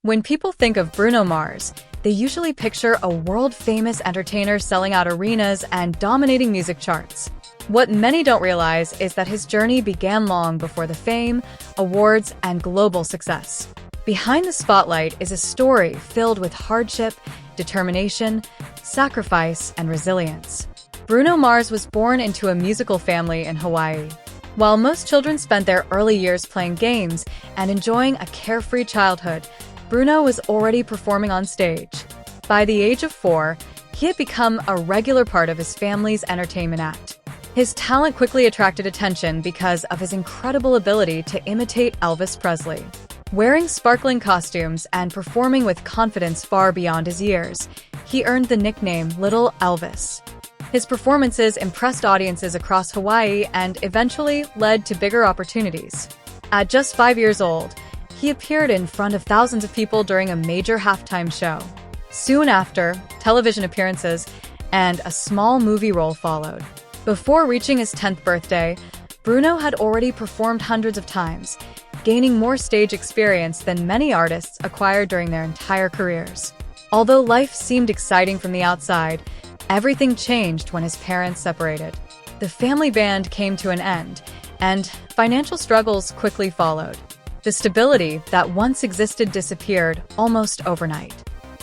When people think of Bruno Mars, they usually picture a world-famous entertainer selling out arenas and dominating music charts. What many don't realize is that his journey began long before the fame, awards, and global success. Behind the spotlight is a story filled with hardship, determination, sacrifice, and resilience. Bruno Mars was born into a musical family in Hawaii. While most children spent their early years playing games and enjoying a carefree childhood, Bruno was already performing on stage. By the age of 4, he had become a regular part of his family's entertainment act. His talent quickly attracted attention because of his incredible ability to imitate Elvis Presley. Wearing sparkling costumes and performing with confidence far beyond his years, he earned the nickname Little Elvis. His performances impressed audiences across Hawaii and eventually led to bigger opportunities. At just 5 years old, he appeared in front of thousands of people during a major halftime show. Soon after, television appearances and a small movie role followed. Before reaching his 10th birthday, Bruno had already performed hundreds of times, gaining more stage experience than many artists acquired during their entire careers. Although life seemed exciting from the outside, everything changed when his parents separated. The family band came to an end, and financial struggles quickly followed. The stability that once existed disappeared almost overnight.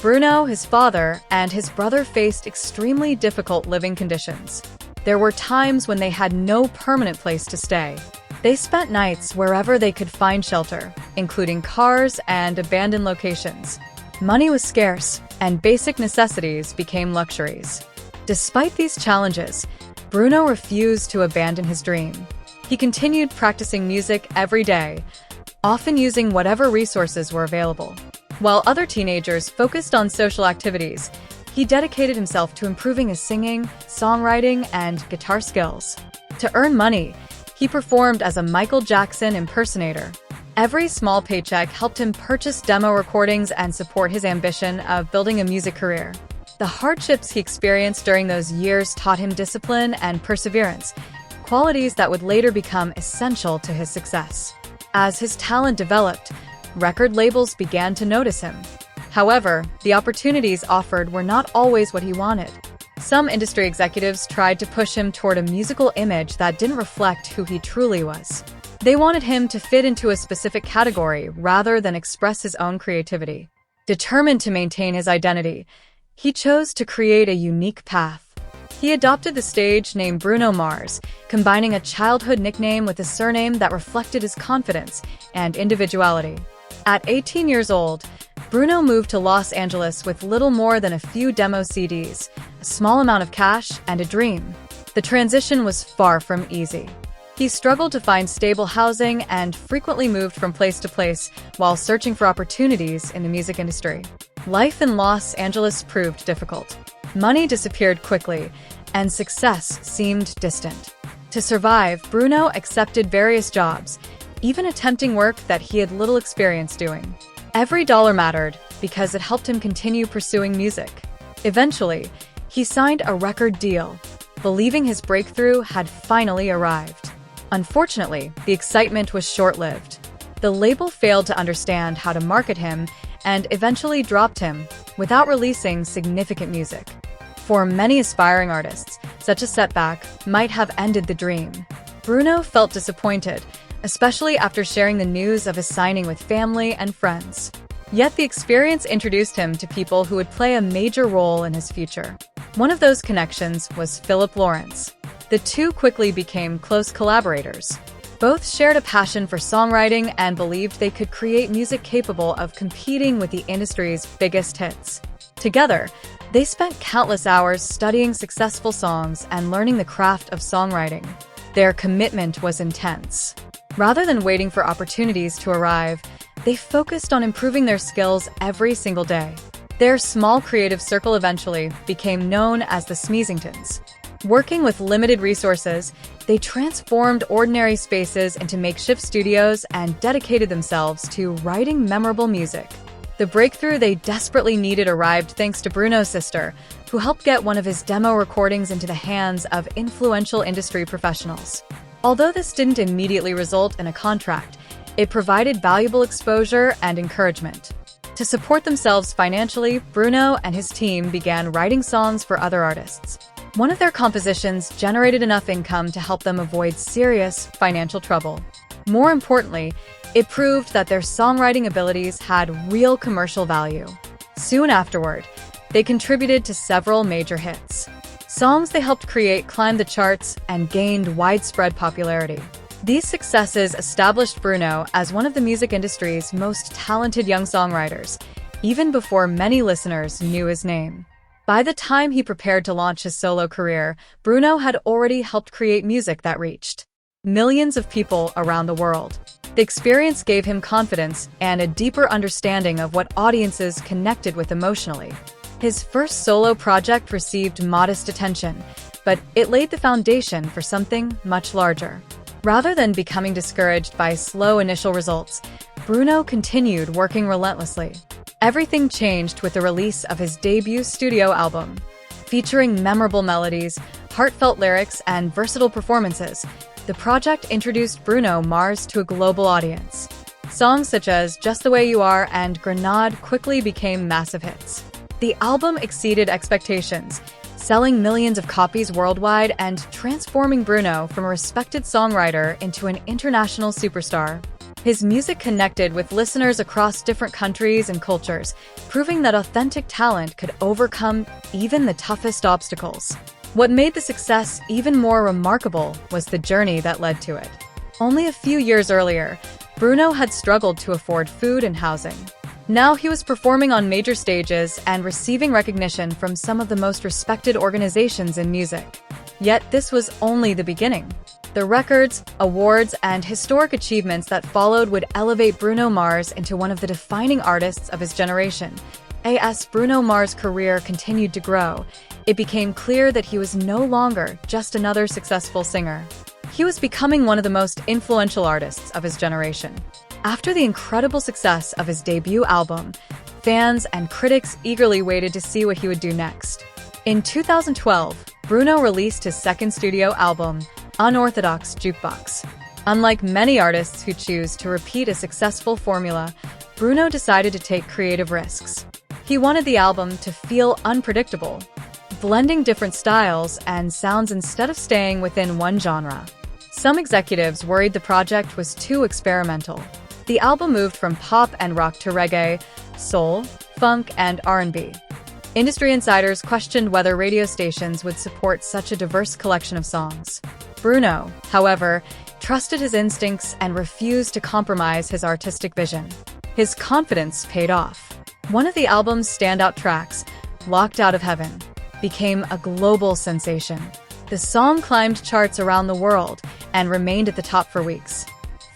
Bruno, his father, and his brother faced extremely difficult living conditions. There were times when they had no permanent place to stay. They spent nights wherever they could find shelter, including cars and abandoned locations. Money was scarce, and basic necessities became luxuries. Despite these challenges, Bruno refused to abandon his dream. He continued practicing music every day, often using whatever resources were available. While other teenagers focused on social activities, he dedicated himself to improving his singing, songwriting, and guitar skills. To earn money, he performed as a Michael Jackson impersonator. Every small paycheck helped him purchase demo recordings and support his ambition of building a music career. The hardships he experienced during those years taught him discipline and perseverance, qualities that would later become essential to his success. As his talent developed, record labels began to notice him. However, the opportunities offered were not always what he wanted. Some industry executives tried to push him toward a musical image that didn't reflect who he truly was. They wanted him to fit into a specific category rather than express his own creativity. Determined to maintain his identity, he chose to create a unique path. He adopted the stage name Bruno Mars, combining a childhood nickname with a surname that reflected his confidence and individuality. At 18 years old, Bruno moved to Los Angeles with little more than a few demo CDs, a small amount of cash, and a dream. The transition was far from easy. He struggled to find stable housing and frequently moved from place to place while searching for opportunities in the music industry. Life in Los Angeles proved difficult. Money disappeared quickly, and success seemed distant. To survive, Bruno accepted various jobs, even attempting work that he had little experience doing. Every dollar mattered because it helped him continue pursuing music. Eventually, he signed a record deal, believing his breakthrough had finally arrived. Unfortunately, the excitement was short-lived. The label failed to understand how to market him and eventually dropped him without releasing significant music. For many aspiring artists, such a setback might have ended the dream. Bruno felt disappointed, especially after sharing the news of his signing with family and friends. Yet the experience introduced him to people who would play a major role in his future. One of those connections was Philip Lawrence. The two quickly became close collaborators. Both shared a passion for songwriting and believed they could create music capable of competing with the industry's biggest hits. Together, they spent countless hours studying successful songs and learning the craft of songwriting. Their commitment was intense. Rather than waiting for opportunities to arrive, they focused on improving their skills every single day. Their small creative circle eventually became known as the Smeezingtons. Working with limited resources, they transformed ordinary spaces into makeshift studios and dedicated themselves to writing memorable music. The breakthrough they desperately needed arrived thanks to Bruno's sister, who helped get one of his demo recordings into the hands of influential industry professionals. Although this didn't immediately result in a contract, it provided valuable exposure and encouragement. To support themselves financially, Bruno and his team began writing songs for other artists. One of their compositions generated enough income to help them avoid serious financial trouble. More importantly, it proved that their songwriting abilities had real commercial value. Soon afterward, they contributed to several major hits. Songs they helped create climbed the charts and gained widespread popularity. These successes established Bruno as one of the music industry's most talented young songwriters, even before many listeners knew his name. By the time he prepared to launch his solo career, Bruno had already helped create music that reached millions of people around the world. The experience gave him confidence and a deeper understanding of what audiences connected with emotionally. His first solo project received modest attention, but it laid the foundation for something much larger. Rather than becoming discouraged by slow initial results, Bruno continued working relentlessly. Everything changed with the release of his debut studio album. Featuring memorable melodies, heartfelt lyrics, and versatile performances, the project introduced Bruno Mars to a global audience. Songs such as Just the Way You Are and Grenade quickly became massive hits. The album exceeded expectations, selling millions of copies worldwide and transforming Bruno from a respected songwriter into an international superstar. His music connected with listeners across different countries and cultures, proving that authentic talent could overcome even the toughest obstacles. What made the success even more remarkable was the journey that led to it. Only a few years earlier, Bruno had struggled to afford food and housing. Now he was performing on major stages and receiving recognition from some of the most respected organizations in music. Yet this was only the beginning. The records, awards, and historic achievements that followed would elevate Bruno Mars into one of the defining artists of his generation. As Bruno Mars' career continued to grow, it became clear that he was no longer just another successful singer. He was becoming one of the most influential artists of his generation. After the incredible success of his debut album, fans and critics eagerly waited to see what he would do next. In 2012, Bruno released his second studio album, Unorthodox Jukebox. Unlike many artists who choose to repeat a successful formula, Bruno decided to take creative risks. He wanted the album to feel unpredictable, blending different styles and sounds instead of staying within one genre. Some executives worried the project was too experimental. The album moved from pop and rock to reggae, soul, funk, and R&B. Industry insiders questioned whether radio stations would support such a diverse collection of songs. Bruno, however, trusted his instincts and refused to compromise his artistic vision. His confidence paid off. One of the album's standout tracks, Locked Out of Heaven, became a global sensation. The song climbed charts around the world and remained at the top for weeks.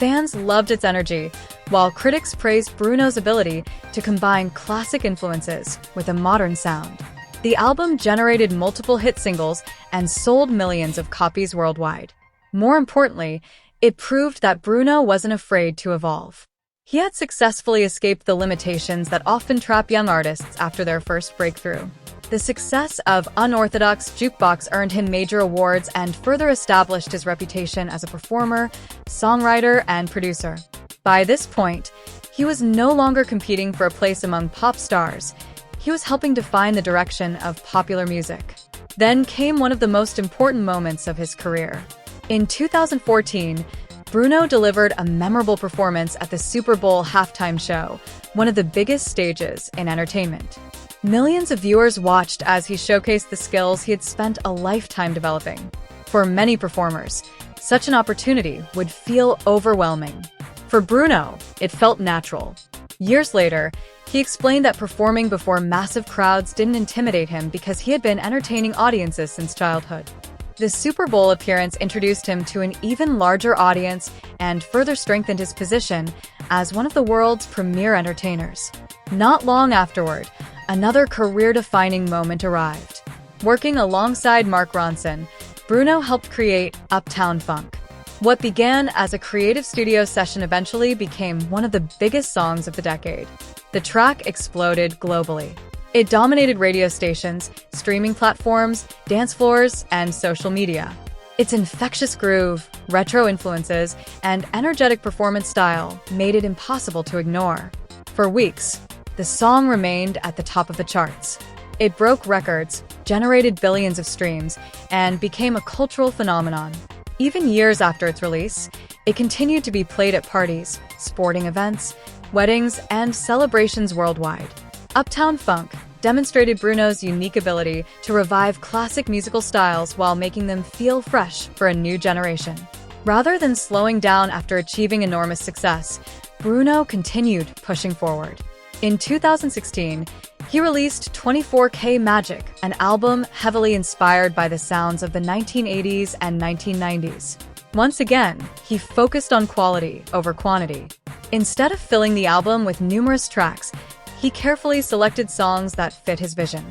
Fans loved its energy, while critics praised Bruno's ability to combine classic influences with a modern sound. The album generated multiple hit singles and sold millions of copies worldwide. More importantly, it proved that Bruno wasn't afraid to evolve. He had successfully escaped the limitations that often trap young artists after their first breakthrough. The success of Unorthodox Jukebox earned him major awards and further established his reputation as a performer, songwriter, and producer. By this point, he was no longer competing for a place among pop stars. He was helping define the direction of popular music. Then came one of the most important moments of his career. In 2014, Bruno delivered a memorable performance at the Super Bowl halftime show, one of the biggest stages in entertainment. Millions of viewers watched as he showcased the skills he had spent a lifetime developing. For many performers, such an opportunity would feel overwhelming. For Bruno, it felt natural. Years later, he explained that performing before massive crowds didn't intimidate him because he had been entertaining audiences since childhood. The Super Bowl appearance introduced him to an even larger audience and further strengthened his position as one of the world's premier entertainers. Not long afterward, another career-defining moment arrived. Working alongside Mark Ronson, Bruno helped create Uptown Funk. What began as a creative studio session eventually became one of the biggest songs of the decade. The track exploded globally. It dominated radio stations, streaming platforms, dance floors, and social media. Its infectious groove, retro influences, and energetic performance style made it impossible to ignore. For weeks, the song remained at the top of the charts. It broke records, generated billions of streams, and became a cultural phenomenon. Even years after its release, it continued to be played at parties, sporting events, weddings, and celebrations worldwide. Uptown Funk demonstrated Bruno's unique ability to revive classic musical styles while making them feel fresh for a new generation. Rather than slowing down after achieving enormous success, Bruno continued pushing forward. In 2016, he released 24K Magic, an album heavily inspired by the sounds of the 1980s and 1990s. Once again, he focused on quality over quantity. Instead of filling the album with numerous tracks, he carefully selected songs that fit his vision.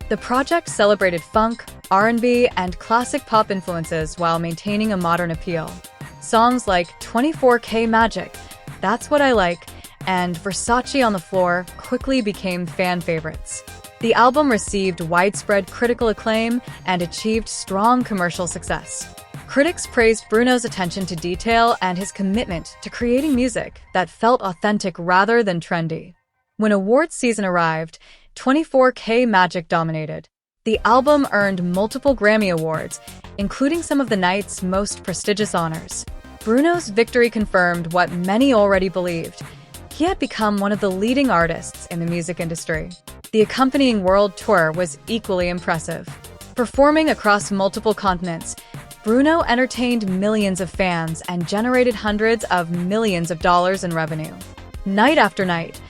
The project celebrated funk, R&B, and classic pop influences while maintaining a modern appeal. Songs like 24K Magic, That's What I Like, and Versace on the Floor quickly became fan favorites. The album received widespread critical acclaim and achieved strong commercial success. Critics praised Bruno's attention to detail and his commitment to creating music that felt authentic rather than trendy. When awards season arrived, 24K Magic dominated. The album earned multiple Grammy Awards, including some of the night's most prestigious honors. Bruno's victory confirmed what many already believed. He had become one of the leading artists in the music industry. The accompanying world tour was equally impressive. Performing across multiple continents, Bruno entertained millions of fans and generated hundreds of millions of dollars in revenue. Night after night,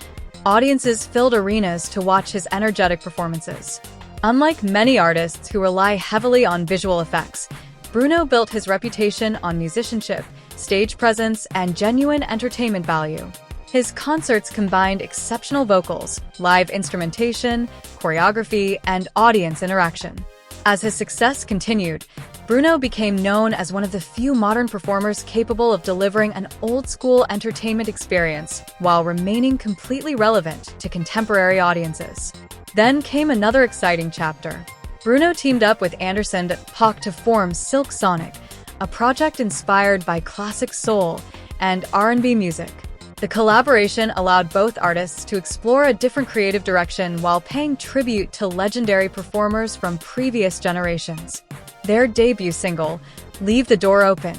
audiences filled arenas to watch his energetic performances. Unlike many artists who rely heavily on visual effects, Bruno built his reputation on musicianship, stage presence, and genuine entertainment value. His concerts combined exceptional vocals, live instrumentation, choreography, and audience interaction. As his success continued, Bruno became known as one of the few modern performers capable of delivering an old-school entertainment experience while remaining completely relevant to contemporary audiences. Then came another exciting chapter. Bruno teamed up with Anderson .Paak to form Silk Sonic, a project inspired by classic soul and R&B music. The collaboration allowed both artists to explore a different creative direction while paying tribute to legendary performers from previous generations. Their debut single, Leave the Door Open,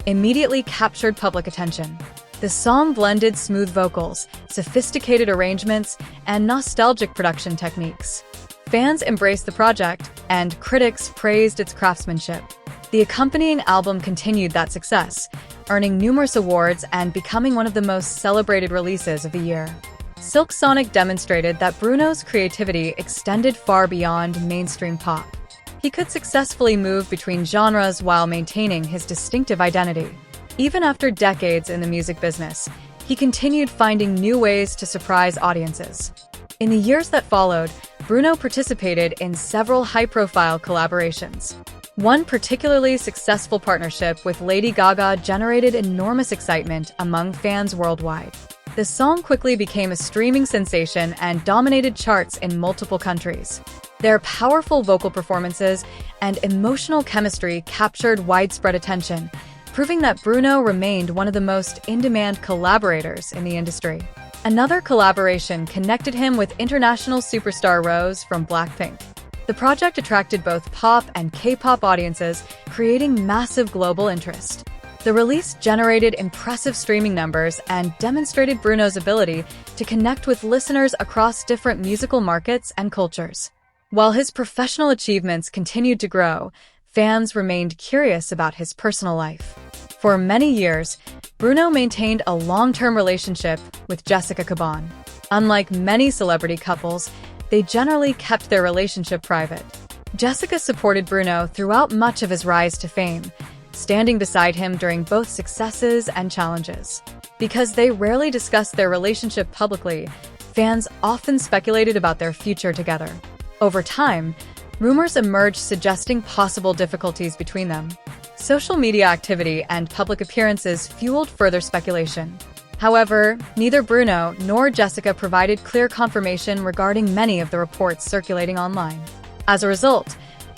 immediately captured public attention. The song blended smooth vocals, sophisticated arrangements, and nostalgic production techniques. Fans embraced the project, and critics praised its craftsmanship. The accompanying album continued that success, earning numerous awards and becoming one of the most celebrated releases of the year. Silk Sonic demonstrated that Bruno's creativity extended far beyond mainstream pop. He could successfully move between genres while maintaining his distinctive identity. Even after decades in the music business, he continued finding new ways to surprise audiences. In the years that followed, Bruno participated in several high-profile collaborations. One particularly successful partnership with Lady Gaga generated enormous excitement among fans worldwide. The song quickly became a streaming sensation and dominated charts in multiple countries. Their powerful vocal performances and emotional chemistry captured widespread attention, proving that Bruno remained one of the most in-demand collaborators in the industry. Another collaboration connected him with international superstar Rose from Blackpink. The project attracted both pop and K-pop audiences, creating massive global interest. The release generated impressive streaming numbers and demonstrated Bruno's ability to connect with listeners across different musical markets and cultures. While his professional achievements continued to grow, fans remained curious about his personal life. For many years, Bruno maintained a long-term relationship with Jessica Caban. Unlike many celebrity couples, they generally kept their relationship private. Jessica supported Bruno throughout much of his rise to fame, standing beside him during both successes and challenges. Because they rarely discussed their relationship publicly, fans often speculated about their future together. Over time, rumors emerged suggesting possible difficulties between them. Social media activity and public appearances fueled further speculation. However, neither Bruno nor Jessica provided clear confirmation regarding many of the reports circulating online. As a result,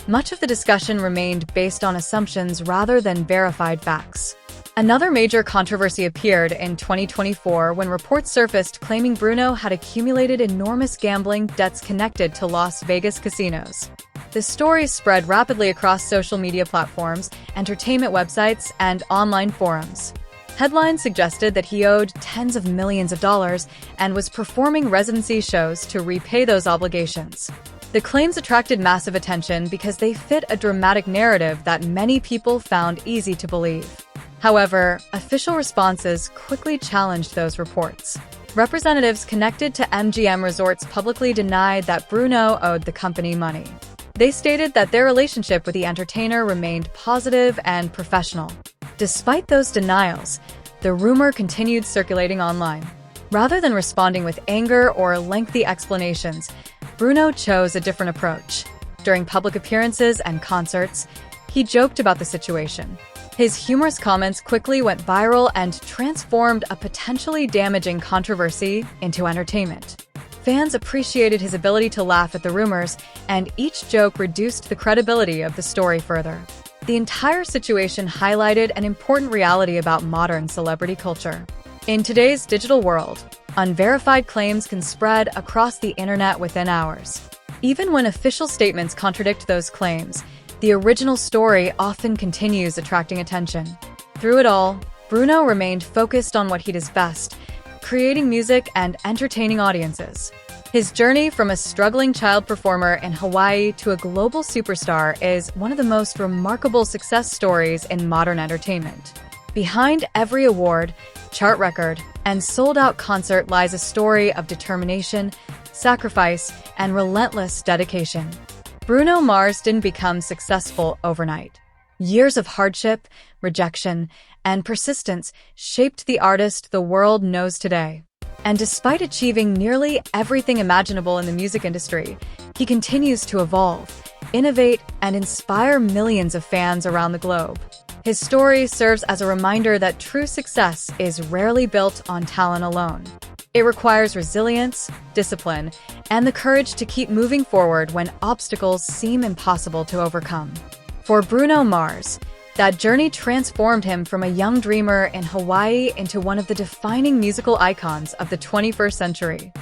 much of the discussion remained based on assumptions rather than verified facts. Another major controversy appeared in 2024 when reports surfaced claiming Bruno had accumulated enormous gambling debts connected to Las Vegas casinos. The story spread rapidly across social media platforms, entertainment websites, and online forums. Headlines suggested that he owed tens of millions of dollars and was performing residency shows to repay those obligations. The claims attracted massive attention because they fit a dramatic narrative that many people found easy to believe. However, official responses quickly challenged those reports. Representatives connected to MGM Resorts publicly denied that Bruno owed the company money. They stated that their relationship with the entertainer remained positive and professional. Despite those denials, the rumor continued circulating online. Rather than responding with anger or lengthy explanations, Bruno chose a different approach. During public appearances and concerts, he joked about the situation. His humorous comments quickly went viral and transformed a potentially damaging controversy into entertainment. Fans appreciated his ability to laugh at the rumors, and each joke reduced the credibility of the story further. The entire situation highlighted an important reality about modern celebrity culture. In today's digital world, unverified claims can spread across the internet within hours. Even when official statements contradict those claims, the original story often continues attracting attention. Through it all, Bruno remained focused on what he does best, creating music and entertaining audiences. His journey from a struggling child performer in Hawaii to a global superstar is one of the most remarkable success stories in modern entertainment. Behind every award, chart record, and sold-out concert lies a story of determination, sacrifice, and relentless dedication. Bruno Mars didn't become successful overnight. Years of hardship, rejection, and persistence shaped the artist the world knows today. And despite achieving nearly everything imaginable in the music industry, he continues to evolve, innovate, and inspire millions of fans around the globe. His story serves as a reminder that true success is rarely built on talent alone. It requires resilience, discipline, and the courage to keep moving forward when obstacles seem impossible to overcome. For Bruno Mars, that journey transformed him from a young dreamer in Hawaii into one of the defining musical icons of the 21st century.